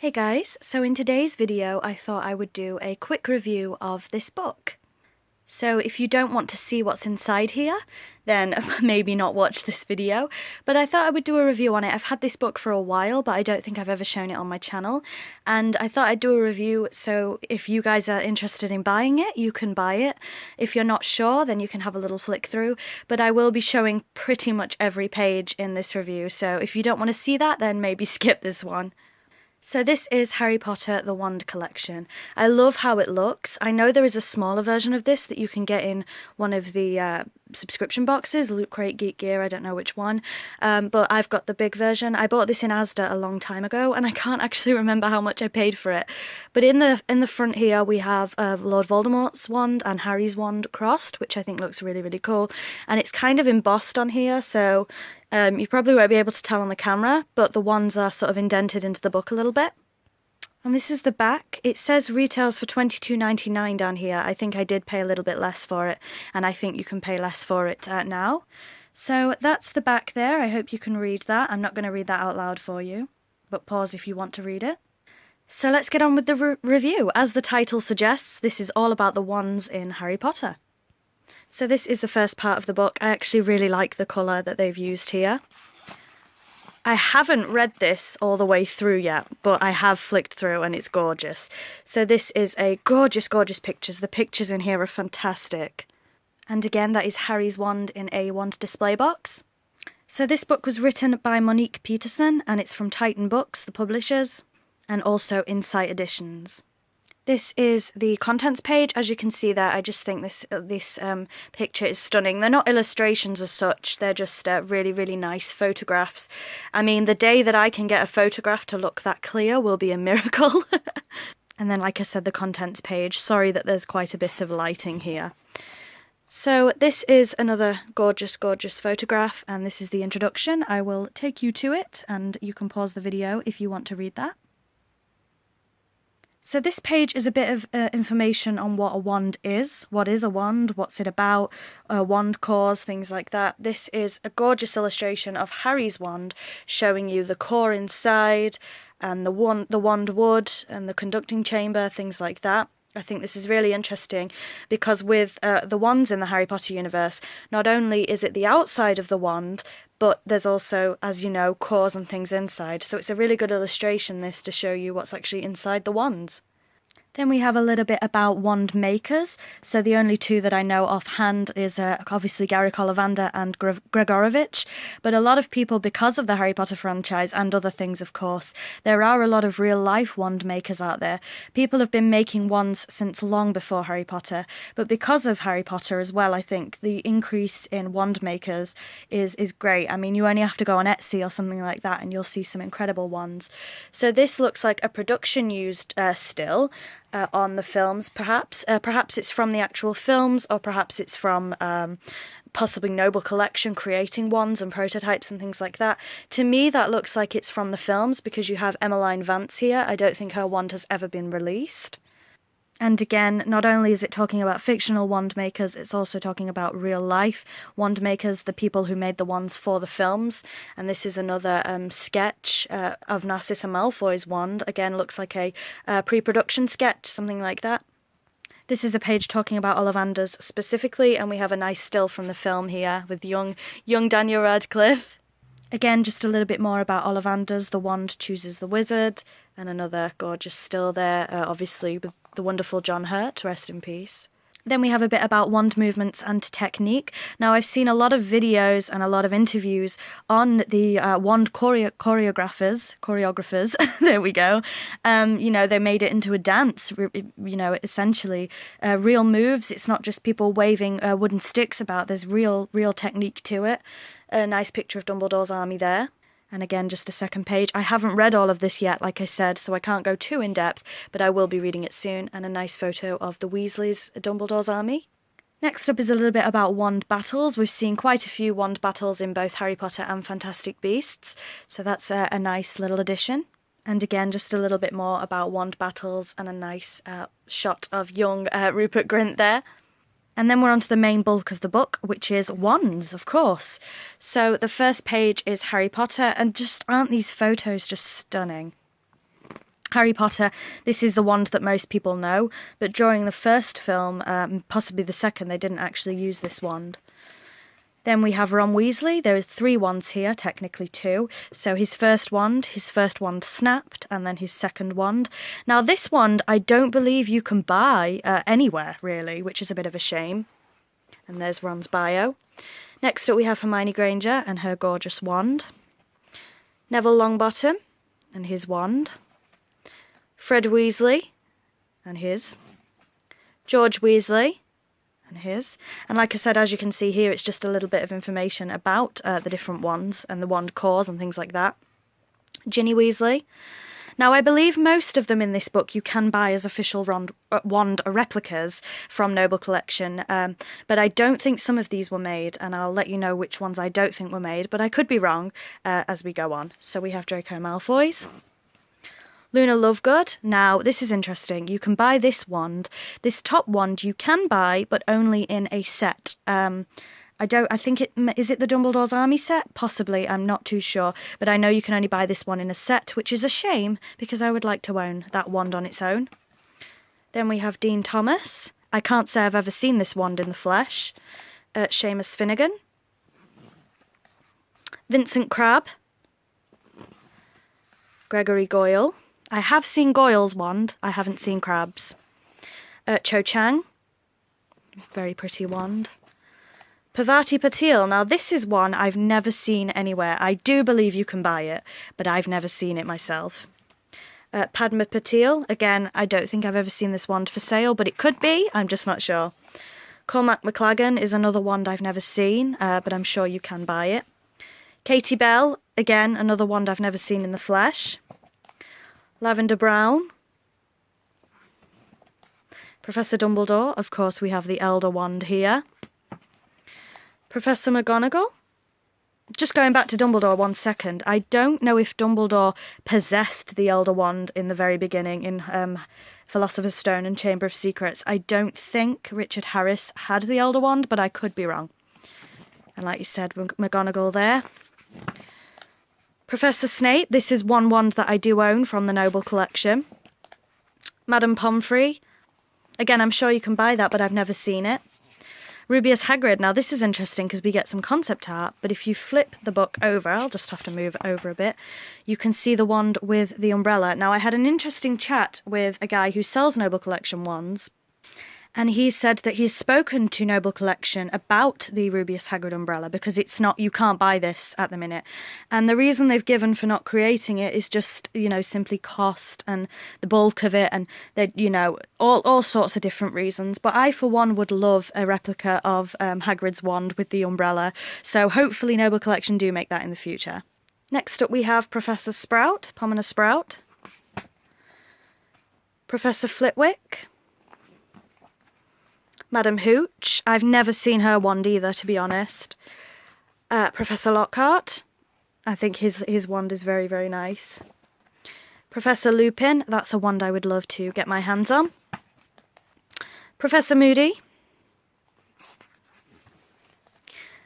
Hey guys, so in today's video I thought I would do a quick review of this book. So if you don't want to see what's inside here, then maybe not watch this video, but I thought I would do a review on it. I've had this book for a while, but I don't think I've ever shown it on my channel, and I thought I'd do a review so if you guys are interested in buying it, you can buy it. If you're not sure, then you can have a little flick through, but I will be showing pretty much every page in this review, so if you don't want to see that, then maybe skip this one. So this is Harry Potter The Wand Collection. I love how it looks. I know there is a smaller version of this that you can get in one of the subscription boxes, Loot Crate, Geek Gear, I don't know which one, but I've got the big version. I bought this in Asda a long time ago and I can't actually remember how much I paid for it. But in the front here we have Lord Voldemort's wand and Harry's wand crossed, which I think looks really, really cool. And it's kind of embossed on here, so you probably won't be able to tell on the camera, but the wands are sort of indented into the book a little bit. And this is the back. It says retails for $22.99 down here. I think I did pay a little bit less for it, and I think you can pay less for it now. So that's the back there. I hope you can read that. I'm not going to read that out loud for you, but pause if you want to read it. So let's get on with the review. As the title suggests, this is all about the wands in Harry Potter. So this is the first part of the book. I actually really like the colour that they've used here. I haven't read this all the way through yet, but I have flicked through and it's gorgeous. So this is a gorgeous, gorgeous pictures. The pictures in here are fantastic. And again, that is Harry's wand in a wand display box. So this book was written by Monique Peterson and it's from Titan Books, the publishers, and also Insight Editions. This is the contents page. As you can see there, I just think this picture is stunning. They're not illustrations as such, they're just really, really nice photographs. I mean, the day that I can get a photograph to look that clear will be a miracle. And then, like I said, the contents page. Sorry that there's quite a bit of lighting here. So this is another gorgeous, gorgeous photograph, and this is the introduction. I will take you to it, and you can pause the video if you want to read that. So this page is a bit of information on what a wand is. What is a wand? What's it about? Wand cores, things like that. This is a gorgeous illustration of Harry's wand, showing you the core inside and the wand wood and the conducting chamber, things like that. I think this is really interesting because with the wands in the Harry Potter universe, not only is it the outside of the wand, but there's also, as you know, cores and things inside. So it's a really good illustration, this, to show you what's actually inside the wands. Then we have a little bit about wand makers. So the only two that I know offhand is obviously Gary Ollivander and Gregorovich. But a lot of people, because of the Harry Potter franchise and other things, of course, there are a lot of real-life wand makers out there. People have been making wands since long before Harry Potter. But because of Harry Potter as well, I think the increase in wand makers is great. I mean, you only have to go on Etsy or something like that and you'll see some incredible wands. So this looks like a production-used still. On the films, perhaps. Perhaps it's from the actual films, or perhaps it's from possibly Noble Collection creating wands and prototypes and things like that. To me, that looks like it's from the films because you have Emmeline Vance here. I don't think her wand has ever been released. And again, not only is it talking about fictional wand makers, it's also talking about real-life wand makers, the people who made the wands for the films. And this is another sketch of Narcissa Malfoy's wand. Again, looks like a pre-production sketch, something like that. This is a page talking about Ollivander's specifically, and we have a nice still from the film here with young Daniel Radcliffe. Again, just a little bit more about Ollivander's. The wand chooses the wizard, and another gorgeous still there, obviously with the wonderful John Hurt, rest in peace. Then we have a bit about wand movements and technique. Now, I've seen a lot of videos and a lot of interviews on the wand choreographers, there we go. You know, they made it into a dance, you know, essentially. Real moves, it's not just people waving wooden sticks about, there's real technique to it. A nice picture of Dumbledore's army there. And again, just a second page. I haven't read all of this yet, like I said, so I can't go too in-depth, but I will be reading it soon. And a nice photo of the Weasleys, Dumbledore's army. Next up is a little bit about wand battles. We've seen quite a few wand battles in both Harry Potter and Fantastic Beasts, so that's a nice little addition. And again, just a little bit more about wand battles and a nice shot of young Rupert Grint there. And then we're on to the main bulk of the book, which is wands, of course. So the first page is Harry Potter, and just aren't these photos just stunning? Harry Potter, this is the wand that most people know, but during the first film, possibly the second, they didn't actually use this wand. Then we have Ron Weasley. There are 3 wands here, technically 2. So his first wand snapped, and then his second wand. Now this wand, I don't believe you can buy anywhere, really, which is a bit of a shame. And there's Ron's bio. Next up we have Hermione Granger and her gorgeous wand. Neville Longbottom and his wand. Fred Weasley and his. George Weasley and his. And like I said, as you can see here, it's just a little bit of information about the different wands and the wand cores and things like that. Ginny Weasley. Now, I believe most of them in this book you can buy as official wand replicas from Noble Collection, but I don't think some of these were made, and I'll let you know which ones I don't think were made, but I could be wrong as we go on. So we have Draco Malfoy's. Luna Lovegood. Now, this is interesting. You can buy this wand. This top wand you can buy, but only in a set. I think is it the Dumbledore's Army set? Possibly, I'm not too sure. But I know you can only buy this one in a set, which is a shame, because I would like to own that wand on its own. Then we have Dean Thomas. I can't say I've ever seen this wand in the flesh. Seamus Finnegan. Vincent Crabbe. Gregory Goyle. I have seen Goyle's wand. I haven't seen Crabbe's. Cho Chang. Very pretty wand. Parvati Patil. Now, this is one I've never seen anywhere. I do believe you can buy it, but I've never seen it myself. Padma Patil. Again, I don't think I've ever seen this wand for sale, but it could be. I'm just not sure. Cormac McLagan is another wand I've never seen, but I'm sure you can buy it. Katie Bell. Again, another wand I've never seen in the flesh. Lavender Brown. Professor Dumbledore. Of course, we have the Elder Wand here. Professor McGonagall. Just going back to Dumbledore 1 second. I don't know if Dumbledore possessed the Elder Wand in the very beginning in Philosopher's Stone and Chamber of Secrets. I don't think Richard Harris had the Elder Wand, but I could be wrong. And like you said, McGonagall there. Professor Snape. This is one wand that I do own from the Noble Collection. Madame Pomfrey. Again, I'm sure you can buy that, but I've never seen it. Rubeus Hagrid. Now, this is interesting because we get some concept art, but if you flip the book over, I'll just have to move it over a bit, you can see the wand with the umbrella. Now, I had an interesting chat with a guy who sells Noble Collection wands, and he said that he's spoken to Noble Collection about the Rubeus Hagrid umbrella because it's not, you can't buy this at the minute. And the reason they've given for not creating it is just, you know, simply cost and the bulk of it, and they, you know, all sorts of different reasons. But I, for one, would love a replica of Hagrid's wand with the umbrella. So hopefully Noble Collection do make that in the future. Next up we have Professor Sprout, Pomona Sprout. Professor Flitwick. Madam Hooch. I've never seen her wand either, to be honest. Professor Lockhart. I think his wand is very, very nice. Professor Lupin. That's a wand I would love to get my hands on. Professor Moody.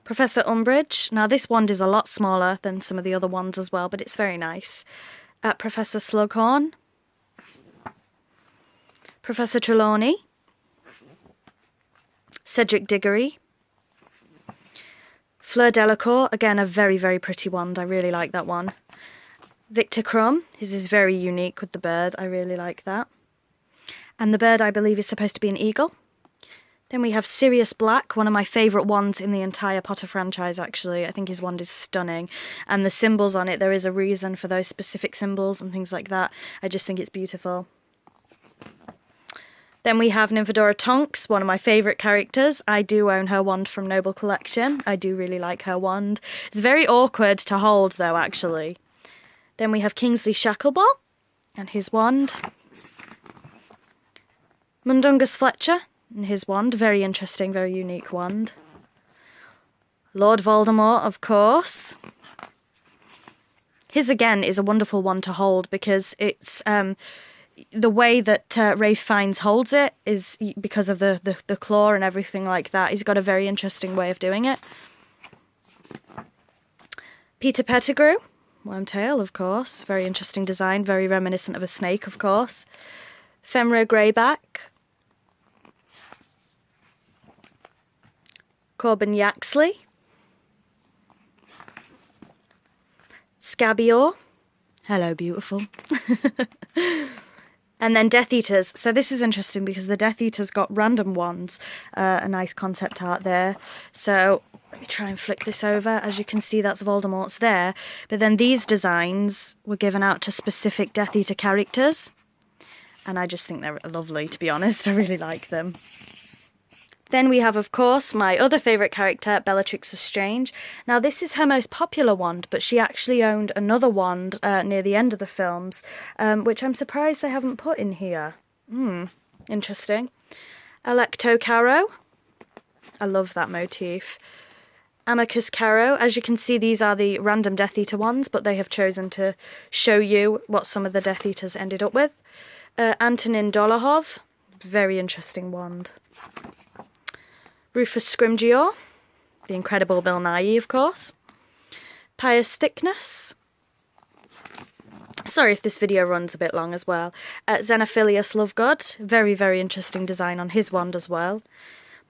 Professor Umbridge. Now, this wand is a lot smaller than some of the other wands as well, but it's very nice. Professor Slughorn. Professor Trelawney. Cedric Diggory. Fleur Delacour, again a very, very pretty wand, I really like that one. Victor Crumb, his is very unique with the bird, I really like that. And the bird, I believe, is supposed to be an eagle. Then we have Sirius Black, one of my favourite wands in the entire Potter franchise, actually. I think his wand is stunning. And the symbols on it, there is a reason for those specific symbols and things like that. I just think it's beautiful. Then we have Nymphadora Tonks, one of my favourite characters. I do own her wand from Noble Collection. I do really like her wand. It's very awkward to hold, though, actually. Then we have Kingsley Shacklebolt and his wand. Mundungus Fletcher and his wand. Very interesting, very unique wand. Lord Voldemort, of course. His, again, is a wonderful one to hold because it's... the way that Ralph Fiennes holds it is because of the claw and everything like that. He's got a very interesting way of doing it. Peter Pettigrew, Wormtail, of course. Very interesting design, very reminiscent of a snake, of course. Femra greyback. Corbin Yaxley. Scabior. Hello, beautiful. And then Death Eaters. So this is interesting because the Death Eaters got random ones. A nice concept art there. So let me try and flick this over. As you can see, that's Voldemort's there. But then these designs were given out to specific Death Eater characters. And I just think they're lovely, to be honest. I really like them. Then we have, of course, my other favourite character, Bellatrix Lestrange. Now, this is her most popular wand, but she actually owned another wand near the end of the films, which I'm surprised they haven't put in here. Interesting. Electo Caro. I love that motif. Amicus Caro. As you can see, these are the random Death Eater ones, but they have chosen to show you what some of the Death Eaters ended up with. Antonin Dolohov. Very interesting wand. Rufus Scrimgeour, the incredible Bill Nighy, of course. Pious Thickness. Sorry if this video runs a bit long as well. Xenophilius Lovegood, very, very interesting design on his wand as well.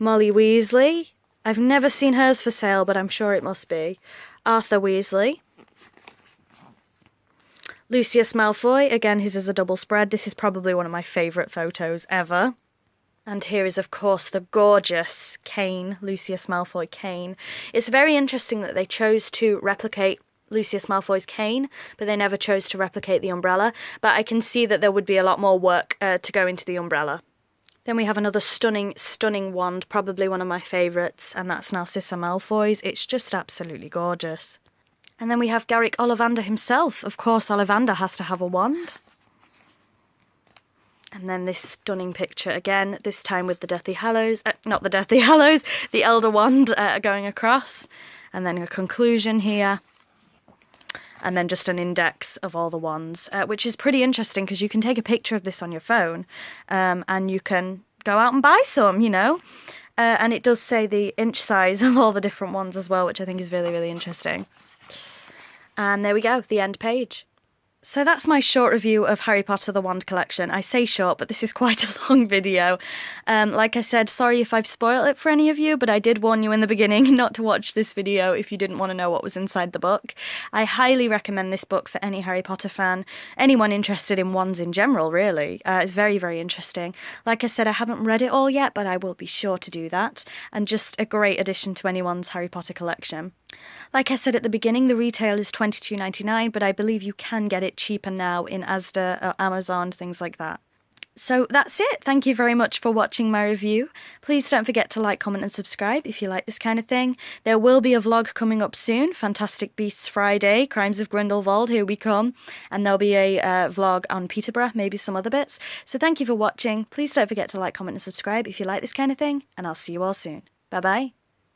Molly Weasley. I've never seen hers for sale, but I'm sure it must be. Arthur Weasley. Lucius Malfoy, again, his is a double spread. This is probably one of my favourite photos ever. And here is, of course, the gorgeous cane, Lucius Malfoy cane. It's very interesting that they chose to replicate Lucius Malfoy's cane, but they never chose to replicate the umbrella. But I can see that there would be a lot more work to go into the umbrella. Then we have another stunning, stunning wand, probably one of my favourites, and that's Narcissa Malfoy's. It's just absolutely gorgeous. And then we have Garrick Ollivander himself. Of course, Ollivander has to have a wand. And then this stunning picture again, this time with the Deathly Hallows, not the Deathly Hallows, the Elder Wand going across. And then a conclusion here. And then just an index of all the wands, which is pretty interesting because you can take a picture of this on your phone and you can go out and buy some, you know. And it does say the inch size of all the different ones as well, which I think is really, really interesting. And there we go, the end page. So that's my short review of Harry Potter the Wand Collection. I say short, but this is quite a long video. Like I said, sorry if I've spoiled it for any of you, but I did warn you in the beginning not to watch this video if you didn't want to know what was inside the book. I highly recommend this book for any Harry Potter fan, anyone interested in wands in general, really. It's very, very interesting. Like I said, I haven't read it all yet, but I will be sure to do that. And just a great addition to anyone's Harry Potter collection. Like I said at the beginning, the retail is $22.99, but I believe you can get it cheaper now in Asda or Amazon, things like that. So that's it. Thank you very much for watching my review. Please don't forget to like, comment and subscribe if you like this kind of thing. There will be a vlog coming up soon, Fantastic Beasts Friday, Crimes of Grindelwald, here we come. And there'll be a vlog on Peterborough, maybe some other bits. So thank you for watching. Please don't forget to like, comment and subscribe if you like this kind of thing, and I'll see you all soon. Bye bye.